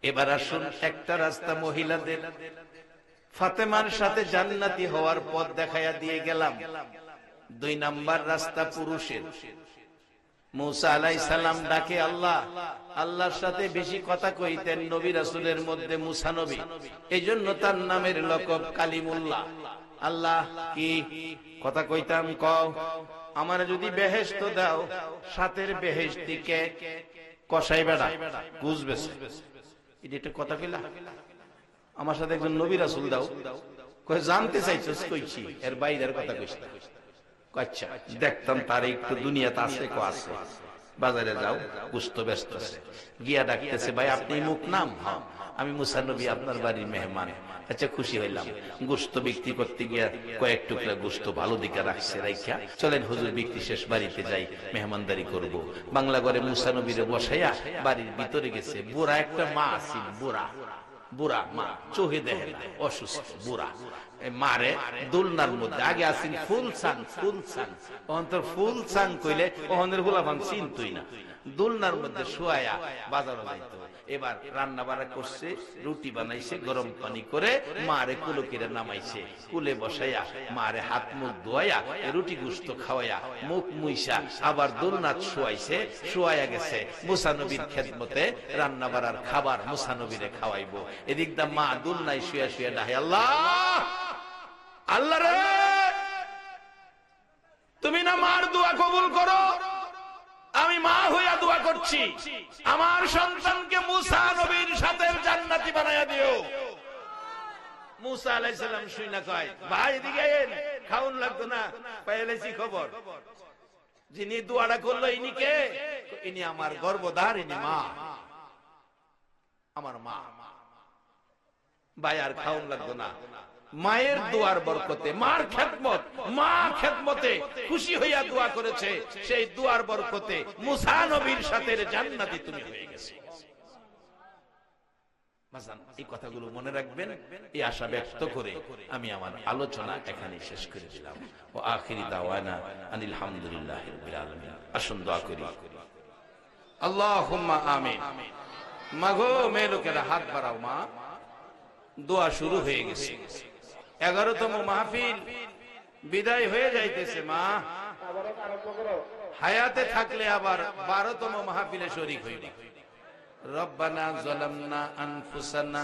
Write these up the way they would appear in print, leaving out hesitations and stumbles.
এবার আসুন একটা রাস্তা মহিলাদের, ফাতেমার সাথে জান্নাতি হওয়ার পথ দেখাইয়া দিয়ে গেলাম। 2 নাম্বার রাস্তা পুরুষের। মুসা আলাইহিস সালাম ডাকে আল্লাহ, আল্লাহর সাথে বেশি কথা কইতেন নবী রাসূলের মধ্যে মুসা নবী, এইজন্য তার নামের লকব কালিমুল্লাহ। আল্লাহ কি কথা কইতাম, কও আমার যদি বেহেশত দাও, সাথের বেহেশতিকে কষাই বেড়া বুঝবে, এটা কথা কইলা। আমার সাথে একজন নবী রাসূল দাও, কই জানতে চাইছস, কইছি এর বাইরের কথা কইছ না। আচ্ছা দেখতাম তার একটু দুনিয়াতে আছে, কো আছে, বাজারে যাও, গুস্ত ব্যস্ত আছে, গিয়া ডাকতেছে, ভাই আপনি মুখ নাম? হ্যাঁ আমি মুসা নবী, আপনার বাড়ির মেহমান। আচ্ছা খুশি হইলাম। গোস্ত বিক্রি করতে গিয়া কয়েক টুকরা গোস্ত ভালো দিকে রাখছে, রাইখা চলেন হুজুর বিক্রি শেষ, বাড়িতে যাই, মেহমানদারি করব। বাংলা ঘরে মুসা নবীরে বসাইয়া বাড়ির ভিতরে গেছে। বুড়া একটা মা আছিল, বুড়া বুড়া মা, চোখে দেখে না, অসুস্থ বুড়া। মারে দুলনার মধ্যে, আগে আসিন ফুল চান, ফুল চান, অন্তর ফুল চান কইলে ওহনের গোলাপান চিনতই না। দুলনার মধ্যে শোয়া বাজারে যাইতো। এবার রান্না বাড়া করছে, রুটি বানাইছে, গরম পানি করে মারে কুলকিরে নামাইছে, কুলে বসাইয়া মারে হাত মুখ ধোয়া রুটি গুস্ত খাওয়াইয়া মুখ মুইসা আবার দুলনাথ শোয়াইছে, শোয়াইয়া গেছে মুসা নবীর খেদমতে রান্না বাড়ার খাবার মুসা নবীরে খাওয়াইবো। এদিক দা মা দুলনায় শুয়া শুয়া ডাহে, আল্লাহ আল্লাহ রে, তুমি না মার দোয়া কবুল করো, আমি মা হইয়া দোয়া করছি, আমার সন্তানকে মুসা নবীর সাথে জান্নাতি বানায়া দিও। মুসা আলাইহিস সালাম শুইনা কয়, ভাই এদিকে আইন, খাউন লাগতো না, পাইলেছি খবর। যিনি দোয়াটা করলো ইনি কে? ইনি আমার গর্ভধার, ইনি মা, আমার মা। ভাই আর খাউন লাগতো না, মায়ের দোয়ার বরকতে, মার খেদমত, মা খেদমতে খুশি হইয়া দোয়া করেছে, সেই দোয়ার বরকতে মুসা নবীর সাথে জান্নাতি তুমি হয়ে গেছে। এই কথাগুলো মনে রাখবেন, এই আশা ব্যক্ত করে আমি আমার আলোচনা এখানে শেষ করে দিলাম। ও আখিরি দাওয়ানা আনিল হামদুলিল্লাহি রাব্বিল আলামিন। আসুন দোয়া করি। আল্লাহুম্মা আমিন। মাগো মেয়ে লোকেরা হাত বাড়াও, মা দোয়া শুরু হয়ে গেছে। 11তম মাহফিল বিদায় হয়ে যাইতেছে। মা হায়াতে থাকলে আবার 12তম মাহফিলে শরীক হইবে। রব্বানা যালামনা আনফুসানা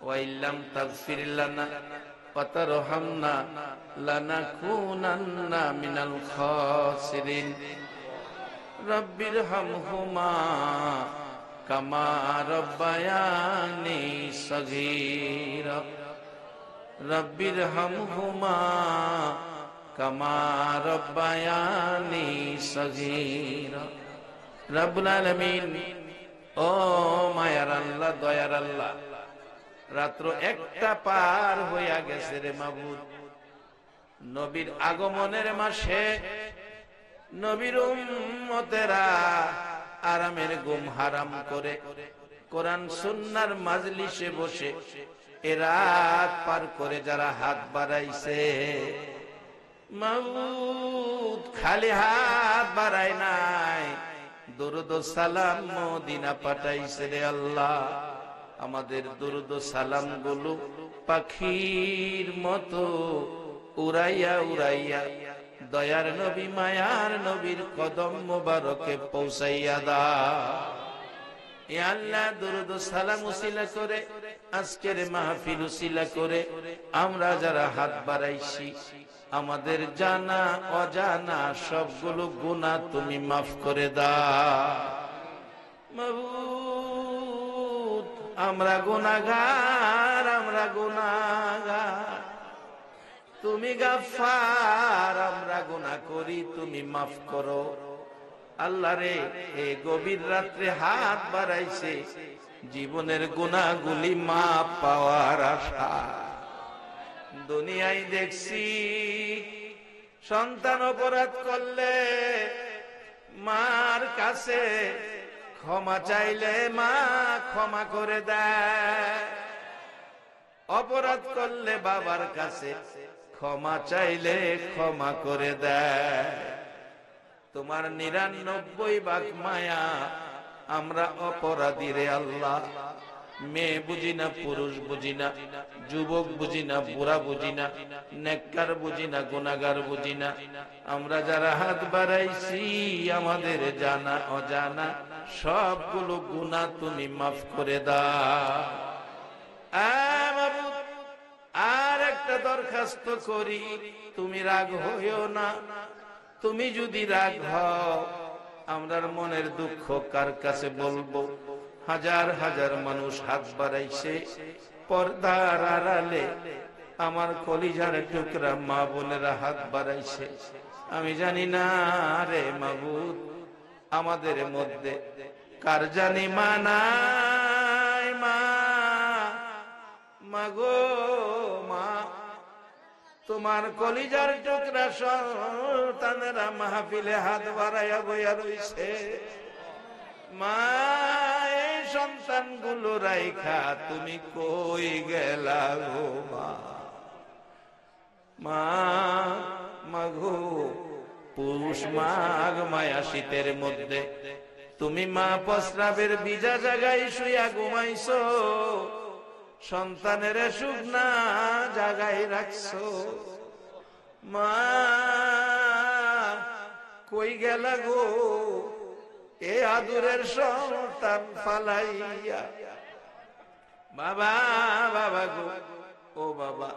ওয়া ইল্লাম তাগফির লানা ওয়া তারহামনা লানাকুনান্না মিনাল খাসিরিন। রব্বিরহামহুমা কামা রব্বায়ানি সগীরা। রব্বিরহামহুমা কামা রব্বায়ানি সগীরা। রব্বুল আলামিন, ও মায়ার আল্লাহ, দয়ার আল্লাহ, রাত্র 1টা পার হইয়া গেছে রে মাবুদ। নবীর আগমনের মাসে নবীর উম্মতেরা আরামের ঘুম হারাম করে কোরআন সুন্নাহর মাজলিসে বসে এ রাত পার করে যারা হাত বাড়াইছে, মাবুদ খালি হাত বাড়ায় নাই, দুরুদ ও সালাম মদিনা পাঠাইছে রে আল্লাহ। আমাদের দুরুদ ও সালাম গুলো পাখির মতো উড়াইয়া উড়াইয়া দয়ার নবী মায়ার নবীর কদম মোবারকে পৌঁছাইয়া দাও। এ আল্লাহ দুরুদ ও সালাম উসিলা করে, আজকের মাহফিল উসিলা করে আমরা যারা হাত বাড়াইছি, আমাদের জানা অজানা সবগুলো গুনাহ তুমি মাফ করে দাও। মাবুদ আমরা গুনাহগার, আমরা গুনাহগার, তুমি গাফফার, আমরা গুনাহ করি, তুমি মাফ করো। আল্লাহ রে, এই গভীর রাত্রে হাত বাড়াইছে জীবনের গুনাহগুলি মাপ পাওয়ার আশা। দুনিয়ায় দেখছি সন্তান অপরাধ করলে মার কাছে ক্ষমা চাইলে মা ক্ষমা করে দেয়, অপরাধ করলে বাবার কাছে ক্ষমা চাইলে ক্ষমা করে দেয়। তোমার 99 ভাগ মায়া আমরা অপরাধী রে আল্লাহ। মেয়ে বুঝি না, পুরুষ বুঝি না, যুবক বুঝি না, বুড়া বুঝি না, নেককার বুঝি না, গুনাহগার বুঝি না। আমরা যারা হাত বাড়াইছি আমাদের জানা অজানা সবগুলো গুনাহ তুমি মাফ করে দাও। আর একটা দরখাস্ত করি, তুমি রাগ হইও না। তুমি যদি রাগ হও, আমরার মনের দুঃখ কার কাছে বলবো? হাজার হাজার মানুষ হাত বাড়াইছে, পর্দার আড়ালে আমার কলিজার টুকরা মা বোনেরা হাত বাড়াইছে। আমি জানি না রে মাবুদ, আমাদের মধ্যে কার জানি মা নাই। মা, মাগো মা, তোমার কলিজার টুকরা সন্তানেরা মাহফিলে হাত বাড়াইয়া বইয়া রইছে। মা, এই সন্তানগুলো রাইখা তুমি কই গেলা গো মা? মা, মাগো, পুষ মাঘ মায়া শীতের মধ্যে তুমি মা প্রস্রাবের ভিজা জায়গায় শুইয়া ঘুমাইছো, সন্তানের শুকনা জায়গায় রাখছো। মা, কই গেলা গো এ আদুরের সন্তান ফালাইয়া? বাবা, বাবা গো, ও বাবা,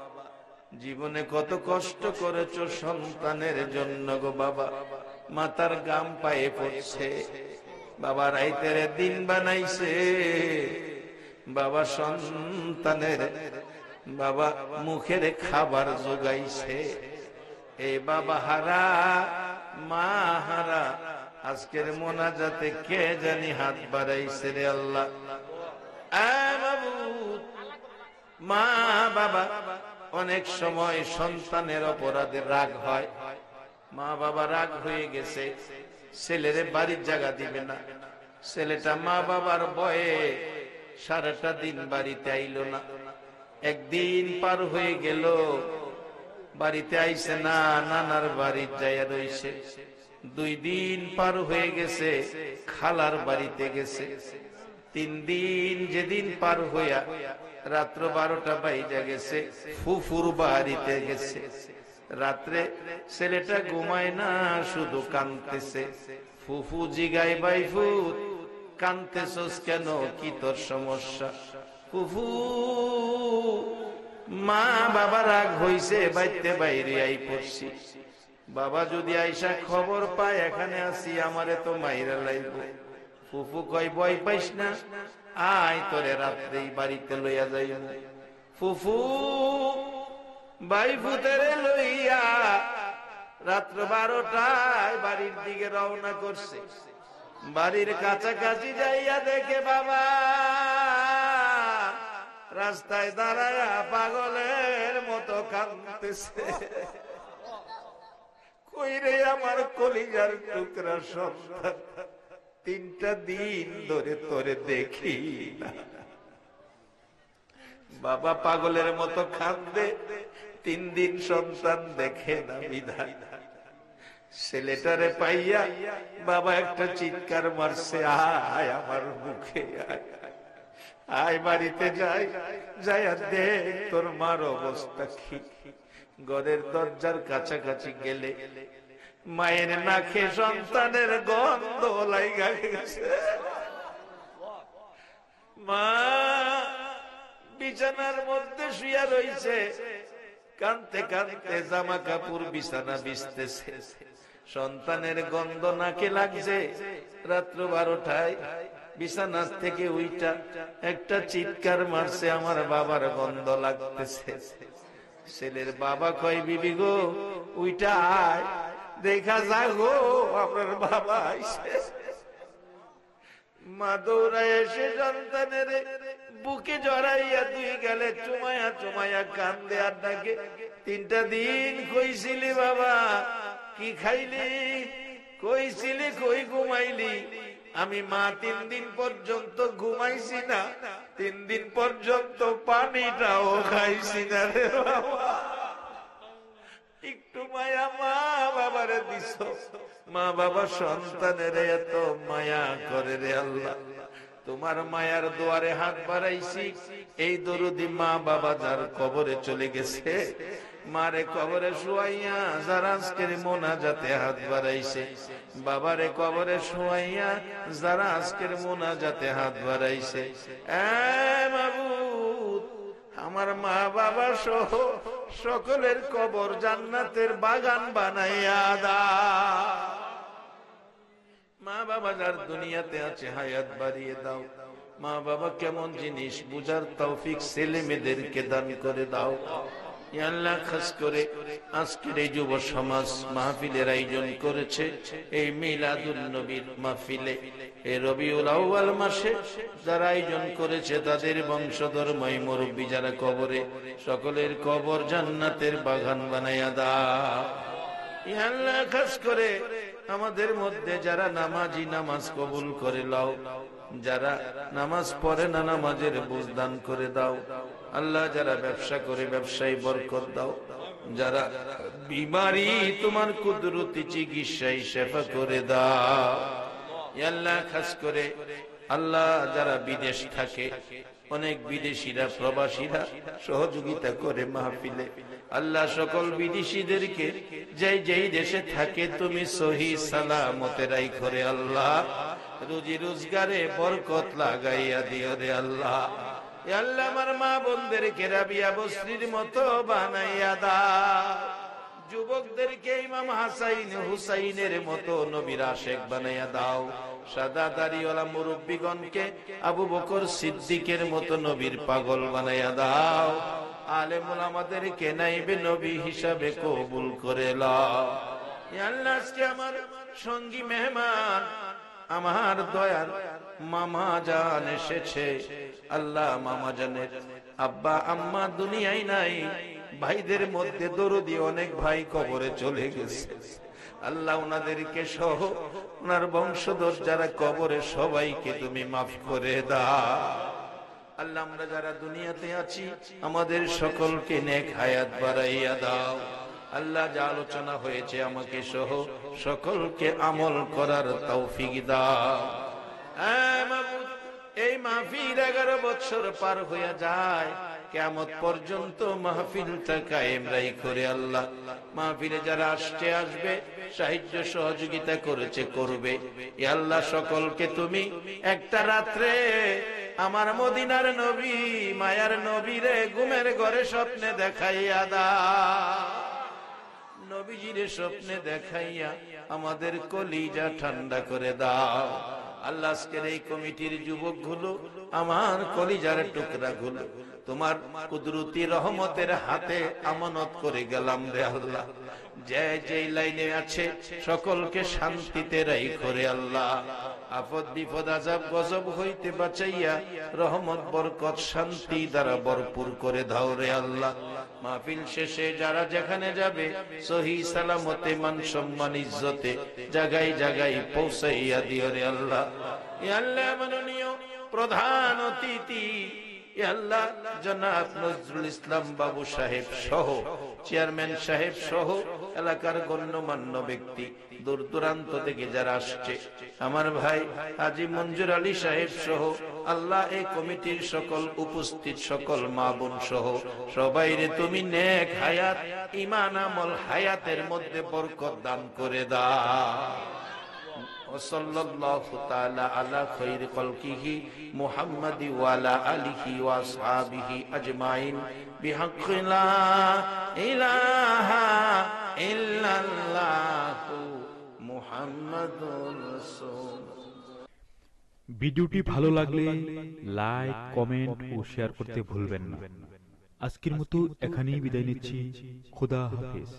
জীবনে কত কষ্ট করেছো সন্তানের জন্য গো বাবা। মাথার গাম পায়ে পড়ছে, বাবা রাইতের দিন বানাইছে, বাবা সন্তানের বাবা মুখের খাবার জোগাইছে। এই বাবা হারা মা হারা আজকের মোনাজাতে কে জানি হাত বাড়াইছে রে আল্লাহ। মা বাবা অনেক সময় সন্তানের অপরাধে রাগ হয়। মা বাবা রাগ হয়ে গেছে, ছেলেরে বাড়ির জায়গা দিবে না। ছেলেটা মা বাবার ভয়ে সারাটা দিন বাড়িতে আইলো না। একদিন পার হয়ে গেল, বাড়িতে আইছে না, নানার বাড়ির যাইয়া রইছে। 2 দিন পার হয়ে গেছে, খালার বাড়িতে গেছে। 3 দিন যেদিন পার হইয়া রাত্র 12টা বাইজা গেছে, ফুফুর বাড়িতে গেছে। রাত্রে ছেলেটা ঘুমায় না, শুধু কাঁদতেছে। ফুফু জিগায়, বাইফুত কাঁদতেছস কেন, কি তোর সমস্যা? ফুফু, মা বাবা রাগ হইছে, বাইতে বাইরে আই পড়ছি। বাবা যদি আইসা খবর পায় এখানে আসি, আমারে তো মাইরা লাইব। ফুফু কয়, ভয় পাইস না, আয় তোরে রাত্রেই বাড়িতে লইয়া যাই। ফুফু বাইফুতেরে লইয়া রাত্র 12টায় বাড়ির দিকে রওনা করছে। বাড়ির কাছাকাছি যাইয়া দেখে বাবা রাস্তায় দাঁড়ায়া পাগলের মতো কাঁদতেছে। কই রে আমার কলিজার টুকরা সন্তান, 3টা দিন ধরে তোরে দেখি না। বাবা পাগলের মতো কাঁদে, 3 দিন সন্তান দেখে না বিধান। ছেলেটারে পাইয়া বাবা একটা চিৎকার মারছে, আয় আমার মুখে আয়, আয় বাড়িতে যাই, যাইয়া দেখ তোর মার অবস্থা কি। ঘরের দরজার কাছাকাছি গেলে মায়ের নাকে সন্তানের গন্ধ লাইগা গেছে। মা বিছানার মধ্যে শুয়া রইছে, কানতে কানতে জামা কাপড় বিছানা বিছতেছে। সন্তানের গন্ধ নাকে লাগছে। রাত্র 12টায় বিছানা থেকে উইটা একটা চিৎকার মারছে, আমার বাবার গন্ধ লাগতেছে। ছেলের বাবা কয়, বিবি গো উইটা আয়, দেখা যায় গো আপনার বাবা আইছে। মা দৌড়ায় এসে সন্তানের বুকে জড়াইয়া 2 গালে চুমায়া চুমায়া কান্দে আর ডাকে, 3টা দিন কইছিলি বাবা, কি খাইলি, কইছিলি, কই ঘুমাইলি? আমি মা 3 দিন পর্যন্ত ঘুমাইছি না, 3 দিন পর্যন্ত পানিটাও খাইছি না রে বাবা। একটু মায়া মা বাবারে দিছ। মা বাবা সন্তানের এত মায়া করে রে আল্লাহ। তোমার মায়ার দুয়ারে হাত বাড়াইছি, এই দরুদি মা বাবা যার কবরে চলে গেছে, মারে কবরে শুয়াইয়া যারা আজকের মোনাজাতে হাত বাড়াইছে, বাবারে কবরে শুয়াইয়া যারা আজকের মোনাজাতে হাত বাড়াইছে, মাবুদ আমার মা বাবা সহ সকলের কবর জান্নাতের বাগান বানাইয়া দাও। মা বাবা যার দুনিয়াতে আছে হায়াত বাড়িয়ে দাও। মা বাবা কেমন জিনিস বুঝার তৌফিক ছেলে মেয়েদেরকে দান করে দাও। ইয়া আল্লাহ, খাস করে আজকের এই যুব সমাজ মাহফিলের আয়োজন করেছে, এই মিলাদুন নবীর মাহফিলে, এই রবিউল আউয়াল মাসে যারা আয়োজন করেছে তাদের বংশধর মাই মুরব্বী যারা কবরে, সকলের কবর জান্নাতের বাগান বানাইয়া দাও। ইয়া আল্লাহ, খাস করে আমাদের মধ্যে যারা নামাজি নামাজ কবুল করে লাও, যারা নামাজ পড়ে না নামাজের বুঝদান করে দাও। আল্লাহ, যারা ব্যবসা করে ব্যবসায় বরকত দাও, যারা বিমারি তোমার কুদরতি চিকিৎসায় শেফা করে দাও। ইয়া আল্লাহ, খাস করে আল্লাহ যারা বিদেশ থাকে, অনেক বিদেশিরা প্রবাসীরা সহযোগিতা করে মাহফিলে, আল্লাহ সকল বিদেশিদেরকে যেই যেই দেশে থাকে তুমি সহি সালামতে রাইখো রে আল্লাহ, রুজি রোজগারে বরকত লাগাইয়া দিও রে আল্লাহ। এ আল্লাহ, আমার মা বোনদেরকে রাবিয়া বসরির মতো বানাইয়া দাও, যুবকদেরকে ইমাম হাসাইন হুসাইনের মতো নবীর আশেক বানাইয়া দাও, সাদা দাড়িওয়ালা মুরব্বিগণকে আবু বকর সিদ্দিকের মতো নবীর পাগল বানাইয়া দাও, আলেম ওলামাদেরকে নাইবে নবী হিসাবে কবুল করে লও। ইয়া আল্লাহ, আজকে আমার সঙ্গী মেহমান আমার দয়ার মামা জান এসেছে, আল্লাহ মামা জানের আব্বা আম্মা দুনিয়ায় নাই, ভাইদের মধ্যে দরদি অনেক ভাই কবরে চলে গেছে, আল্লাহ ওনাদেরকে সহ ওনার বংশধর যারা কবরে সবাইকে তুমি মাফ করে দাও। আল্লাহ, আমরা যারা দুনিয়াতে আছি আমাদের সকলকে নেক হায়াত বাড়াইয়া দাও। আল্লাহ, যা আলোচনা হয়েছে আমাকে সহ সকলকে আমল করার তৌফিক দাও। এই মাহফিল 11 বছর পার হয়ে যায়, কিয়ামত পর্যন্ত মাহফিলটা কায়েম রাখো রে আল্লাহ। মাহফিলে যারা আসছে আসবে, সাহায্য সহযোগিতা করেছে করবে, ইয়া আল্লাহ সকলকে তুমি একটা রাত্রে আমার মদিনার নবী মায়ার নবীরে ঘুমের ঘরে স্বপ্নে দেখাইয়া দাও, নবীজিরে স্বপ্নে দেখাইয়া আমাদের কলিজা ঠান্ডা করে দাও। আল্লাহ, আজকের এই কমিটির যুবকগুলো আমার কলিজার টুকরাগুলো তোমার কুদরতি রহমতের হাতে আমানত করে গেলাম রে আল্লাহ। যে যে লাইনে আছে সকলকে শান্তিতে রাখো রে আল্লাহ, আপদ বিপদ আযাব গজব হইতে বাঁচাইয়া রহমত বরকত শান্তি দ্বারা ভরপুর করে দাও রে আল্লাহ। মাহফিল শেষে যারা যেখানে যাবে সহি সালামতে মান সম্মান ইজ্জতে জায়গায় জায়গায় পৌঁছাইয়া দিও রে আল্লাহ। ইয়া আল্লাহ, মাননীয় প্রধান অতিথি ইয়া আল্লাহ জনাব নজরুল ইসলাম বাবু সাহেব সহ চেয়ারম্যান সাহেব সহ এলাকার গণ্যমান্য ব্যক্তি দূর দূরান্ত থেকে যারা আসছে, আমার ভাই হাজী মঞ্জুর আলী সাহেব সহ আল্লাহ এই কমিটির সকল উপস্থিত সকল মা বোন সহ সবাইরে তুমি নেক হায়াত ঈমান আমল হায়াতের মধ্যে বরকত দান করে দাও। ওয়াসাল্লাল্লাহু তাআলা আলা খায়রি খালকিহি মুহাম্মাদি ওয়া আলা আলিহি ওয়া আসহাবিহি আজমাইন বিহাক্কি লা ইলাহা ইল্লাল্লাহু মুহাম্মাদুর রাসূলুল্লাহ। ভিডিওটি ভালো লাগলে লাইক, কমেন্ট ও শেয়ার করতে ভুলবেন না। আজকের মতো এখানেই বিদায় নিচ্ছি। খোদা হাফেজ।